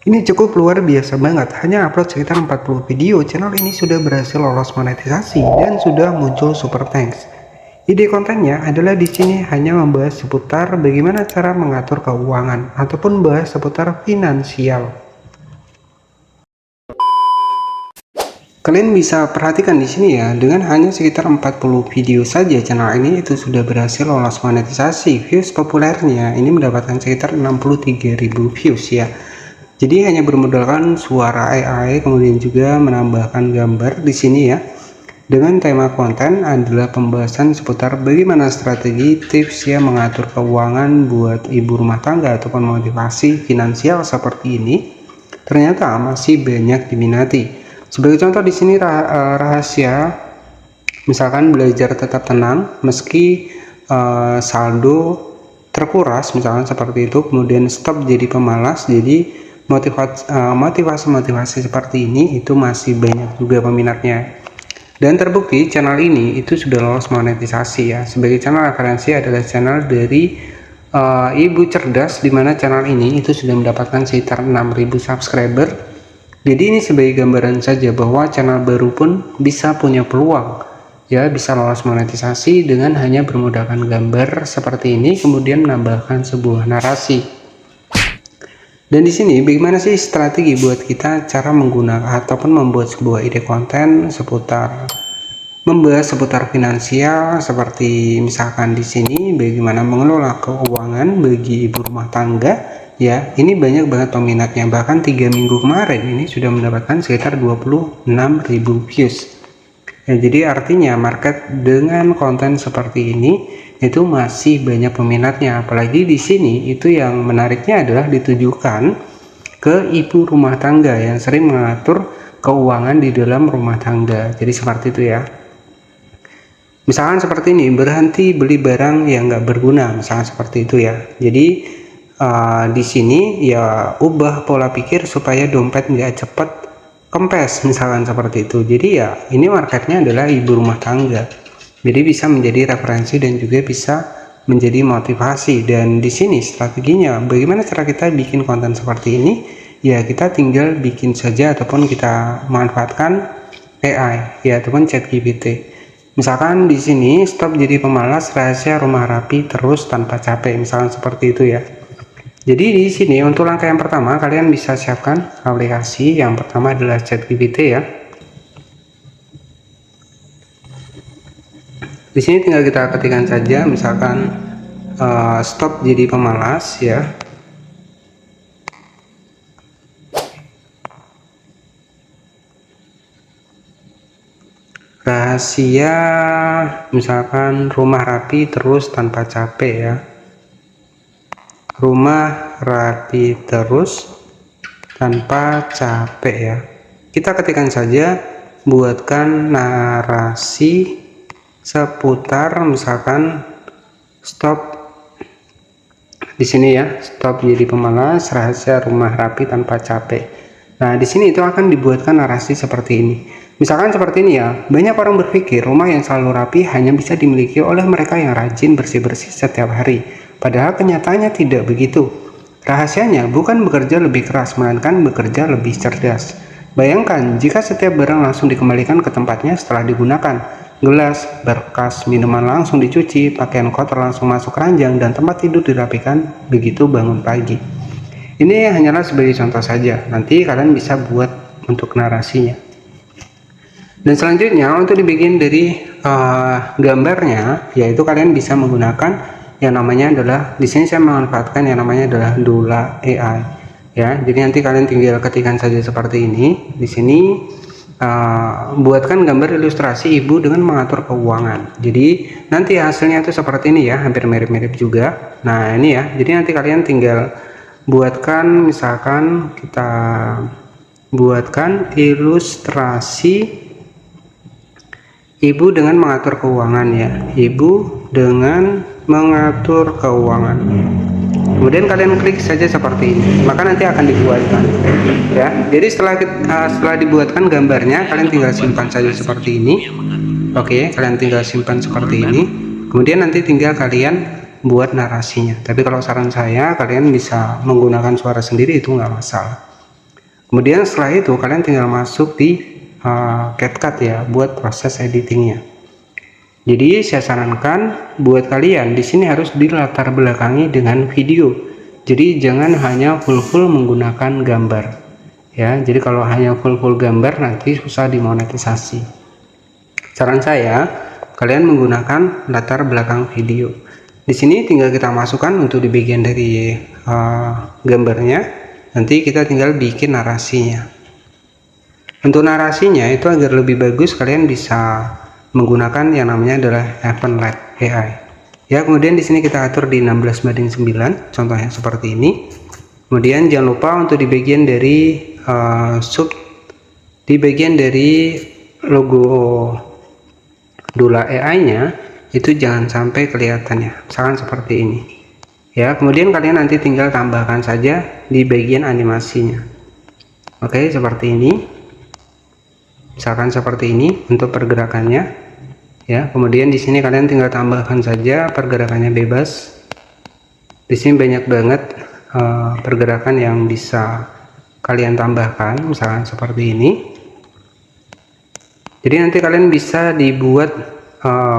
Ini cukup luar biasa banget, hanya upload sekitar 40 video, channel ini sudah berhasil lolos monetisasi dan sudah muncul super thanks. Ide kontennya adalah di sini hanya membahas seputar bagaimana cara mengatur keuangan ataupun bahas seputar finansial. Kalian bisa perhatikan di sini ya, dengan hanya sekitar 40 video saja channel ini itu sudah berhasil lolos monetisasi. Views populernya ini mendapatkan sekitar 63.000 views ya. Jadi hanya bermodalkan suara AI, kemudian juga menambahkan gambar di sini ya. Dengan tema konten adalah pembahasan seputar bagaimana strategi tips ya mengatur keuangan buat ibu rumah tangga ataupun motivasi finansial seperti ini. Ternyata masih banyak diminati. Sebagai contoh di sini rahasia, misalkan belajar tetap tenang meski saldo terkuras, misalkan seperti itu. Kemudian stop jadi pemalas. Jadi motivasi seperti ini itu masih banyak juga peminatnya. Dan terbukti channel ini itu sudah lolos monetisasi ya. Sebagai channel referensi adalah channel dari Ibu Cerdas, dimana channel ini itu sudah mendapatkan sekitar 6.000 subscriber. Jadi ini sebagai gambaran saja bahwa channel baru pun bisa punya peluang ya, bisa lolos monetisasi dengan hanya bermodalkan gambar seperti ini, kemudian menambahkan sebuah narasi. Dan di sini bagaimana sih strategi buat kita cara menggunakan ataupun membuat sebuah ide konten seputar membahas seputar finansial, seperti misalkan di sini bagaimana mengelola keuangan bagi ibu rumah tangga. Ya, ini banyak banget peminatnya, bahkan 3 minggu kemarin ini sudah mendapatkan sekitar 26.000 views. Ya, jadi artinya market dengan konten seperti ini itu masih banyak peminatnya. Apalagi di sini itu yang menariknya adalah ditujukan ke ibu rumah tangga yang sering mengatur keuangan di dalam rumah tangga. Jadi seperti itu ya. Misalkan seperti ini, berhenti beli barang yang nggak berguna, misalkan seperti itu ya. Jadi di sini ya ubah pola pikir supaya dompet nggak cepet kempes, misalkan seperti itu. Jadi ya ini marketnya adalah ibu rumah tangga, jadi bisa menjadi referensi dan juga bisa menjadi motivasi. Dan di sini strateginya bagaimana cara kita bikin konten seperti ini ya, kita tinggal bikin saja ataupun kita manfaatkan AI ya ataupun ChatGPT. Misalkan di sini stop jadi pemalas, rahasia rumah rapi terus tanpa capek, misalkan seperti itu ya. Jadi di sini untuk langkah yang pertama kalian bisa siapkan aplikasi. Yang pertama adalah ChatGPT ya. Di sini tinggal kita ketikkan saja, misalkan stop jadi pemalas ya. Rahasia misalkan rumah rapi terus tanpa capek ya. Rumah rapi terus tanpa capek ya. Kita ketikkan saja, buatkan narasi seputar misalkan stop di sini ya, stop jadi pemalas, rahasia rumah rapi tanpa capek. Nah di sini itu akan dibuatkan narasi seperti ini. Misalkan seperti ini ya, banyak orang berpikir rumah yang selalu rapi hanya bisa dimiliki oleh mereka yang rajin bersih-bersih setiap hari. Padahal kenyataannya tidak begitu. Rahasianya bukan bekerja lebih keras, melainkan bekerja lebih cerdas. Bayangkan jika setiap barang langsung dikembalikan ke tempatnya setelah digunakan. Gelas, berkas, minuman langsung dicuci, pakaian kotor langsung masuk keranjang, dan tempat tidur dirapikan begitu bangun pagi. Ini hanyalah sebagai contoh saja, nanti kalian bisa buat untuk narasinya. Dan selanjutnya untuk dibikin dari gambarnya, yaitu kalian bisa menggunakan yang namanya adalah, di sini saya memanfaatkan yang namanya adalah Dola AI ya. Jadi nanti kalian tinggal ketikkan saja seperti ini. Di sini buatkan gambar ilustrasi ibu dengan mengatur keuangan. Jadi nanti hasilnya itu seperti ini ya, hampir mirip-mirip juga. Nah ini ya, jadi nanti kalian tinggal buatkan, misalkan kita buatkan ilustrasi ibu dengan mengatur keuangan ya, ibu dengan mengatur keuangan. Kemudian kalian klik saja seperti ini, maka nanti akan dibuatkan ya. Jadi setelah dibuatkan gambarnya, kalian tinggal simpan saja seperti ini. Oke, kalian tinggal simpan seperti ini. Kemudian nanti tinggal kalian buat narasinya. Tapi kalau saran saya, kalian bisa menggunakan suara sendiri, itu nggak masalah. Kemudian setelah itu kalian tinggal masuk di CapCut ya buat proses editingnya. Jadi saya sarankan buat kalian di sini harus dilatar belakangi dengan video. Jadi jangan hanya full menggunakan gambar ya. Jadi kalau hanya full gambar nanti susah dimonetisasi. Saran saya kalian menggunakan latar belakang video. Di sini tinggal kita masukkan untuk di bagian dari gambarnya. Nanti kita tinggal bikin narasinya. Untuk narasinya itu agar lebih bagus kalian bisa menggunakan yang namanya adalah Eventlet AI. Ya, kemudian di sini kita atur di 16:9, contohnya seperti ini. Kemudian jangan lupa untuk di bagian dari di bagian dari logo Dula AI-nya itu jangan sampai kelihatan ya, misalkan seperti ini. Ya, kemudian kalian nanti tinggal tambahkan saja di bagian animasinya. Oke, seperti ini. Misalkan seperti ini untuk pergerakannya. Ya, kemudian di sini kalian tinggal tambahkan saja pergerakannya bebas. Di sini banyak banget pergerakan yang bisa kalian tambahkan, misalkan seperti ini. Jadi nanti kalian bisa dibuat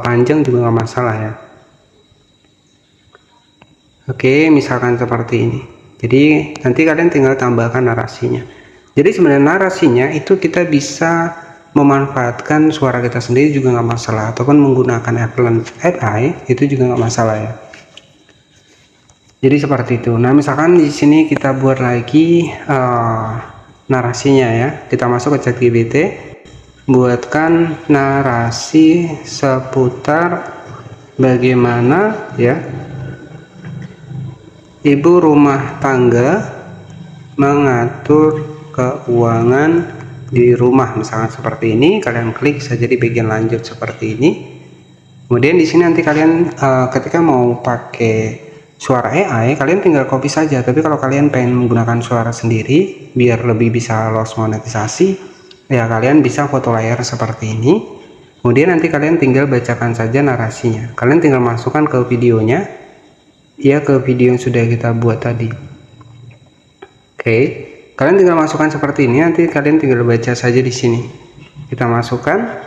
panjang juga nggak masalah ya. Oke, misalkan seperti ini. Jadi nanti kalian tinggal tambahkan narasinya. Jadi sebenarnya narasinya itu kita bisa memanfaatkan suara kita sendiri juga nggak masalah, ataupun menggunakan Eventlet AI itu juga nggak masalah ya. Jadi seperti itu. Nah, misalkan di sini kita buat lagi narasinya ya. Kita masuk ke ChatGPT, buatkan narasi seputar bagaimana ya ibu rumah tangga mengatur keuangan di rumah, misalkan seperti ini. Kalian klik saja di bagian lanjut seperti ini. Kemudian di sini nanti kalian ketika mau pakai suara AI kalian tinggal copy saja. Tapi kalau kalian pengen menggunakan suara sendiri biar lebih bisa lolos monetisasi ya, kalian bisa foto layar seperti ini. Kemudian nanti kalian tinggal bacakan saja narasinya. Kalian tinggal masukkan ke videonya ya, ke video yang sudah kita buat tadi. Oke, kalian tinggal masukkan seperti ini. Nanti kalian tinggal baca saja di sini. Kita masukkan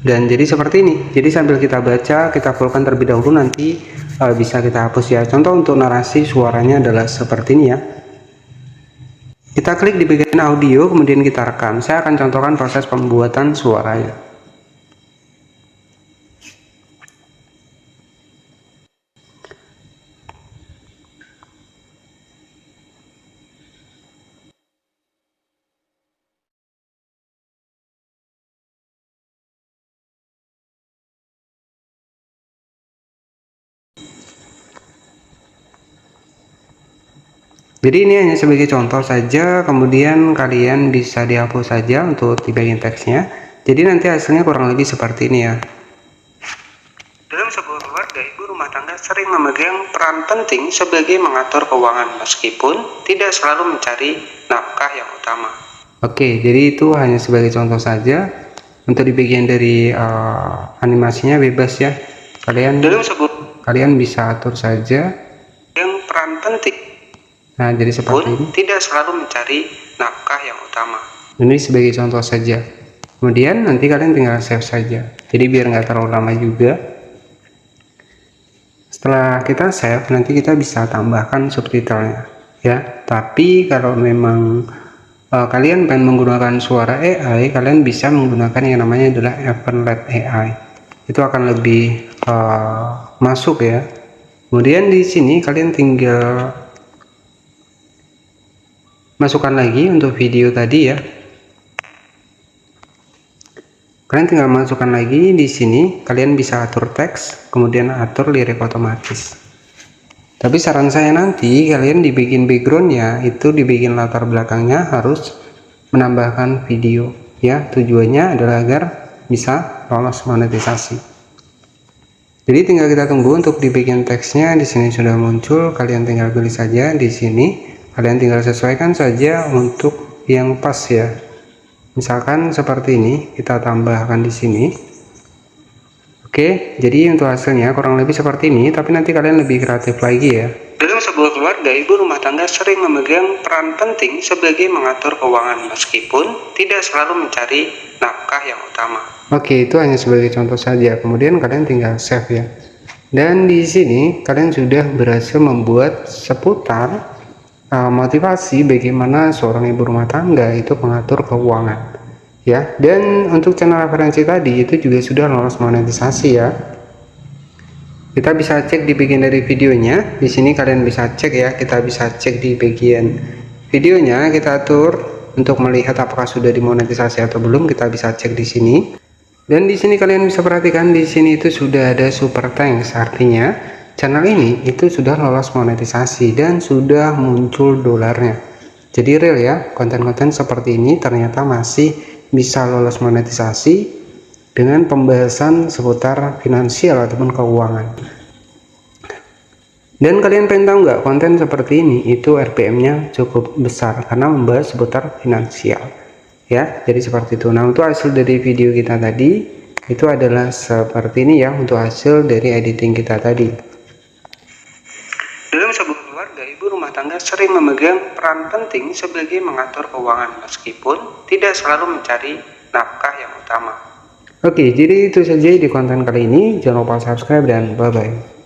dan jadi seperti ini. Jadi sambil kita baca, kita fullkan terlebih dahulu, nanti bisa kita hapus ya. Contoh untuk narasi suaranya adalah seperti ini ya. Kita klik di bagian audio, kemudian kita rekam. Saya akan contohkan proses pembuatan suaranya. Jadi ini hanya sebagai contoh saja, kemudian kalian bisa dihapus saja untuk di bagian teksnya. Jadi nanti hasilnya kurang lebih seperti ini ya. Dalam sebuah keluarga, ibu rumah tangga sering memegang peran penting sebagai mengatur keuangan meskipun tidak selalu mencari nafkah yang utama. Oke, jadi itu hanya sebagai contoh saja. Untuk di bagian dari animasinya bebas ya. Kalian bisa atur saja yang peran penting. Nah, jadi seperti ini. Tidak selalu mencari nafkah yang utama. Ini sebagai contoh saja. Kemudian nanti kalian tinggal save saja. Jadi biar nggak terlalu lama juga. Setelah kita save, nanti kita bisa tambahkan subtitlenya ya. Tapi kalau memang kalian pengen menggunakan suara AI, kalian bisa menggunakan yang namanya adalah Eventlet AI. Itu akan lebih masuk ya. Kemudian di sini kalian tinggal masukkan lagi untuk video tadi ya. Kalian tinggal masukkan lagi di sini. Kalian bisa atur teks, kemudian atur lirik otomatis. Tapi saran saya nanti kalian dibikin backgroundnya itu dibikin latar belakangnya harus menambahkan video ya. Tujuannya adalah agar bisa lolos monetisasi. Jadi tinggal kita tunggu untuk dibikin teksnya. Di sini sudah muncul. Kalian tinggal pilih saja di sini. Kalian tinggal sesuaikan saja untuk yang pas ya. Misalkan seperti ini, kita tambahkan di sini. Oke, jadi untuk hasilnya kurang lebih seperti ini, tapi nanti kalian lebih kreatif lagi ya. Dalam sebuah keluarga, ibu rumah tangga sering memegang peran penting sebagai mengatur keuangan meskipun tidak selalu mencari nafkah yang utama. Oke, itu hanya sebagai contoh saja. Kemudian kalian tinggal save ya. Dan di sini kalian sudah berhasil membuat seputar motivasi bagaimana seorang ibu rumah tangga itu mengatur keuangan. Ya, dan untuk channel referensi tadi itu juga sudah lolos monetisasi ya. Kita bisa cek di bagian dari videonya. Di sini kalian bisa cek ya. Kita bisa cek di bagian videonya. Kita atur untuk melihat apakah sudah dimonetisasi atau belum. Kita bisa cek di sini. Dan di sini kalian bisa perhatikan di sini itu sudah ada super thanks. Artinya channel ini itu sudah lolos monetisasi dan sudah muncul dolarnya. Jadi real ya. Konten-konten seperti ini ternyata masih bisa lolos monetisasi dengan pembahasan seputar finansial ataupun keuangan. Dan kalian pengen tahu nggak, konten seperti ini itu RPM-nya cukup besar karena membahas seputar finansial ya. Jadi seperti itu. Nah, untuk hasil dari video kita tadi itu adalah seperti ini ya, untuk hasil dari editing kita tadi. Dalam sebuah keluarga, ibu rumah tangga sering memegang peran penting sebagai mengatur keuangan meskipun tidak selalu mencari nafkah yang utama. Oke, jadi itu saja di konten kali ini. Jangan lupa subscribe dan bye-bye.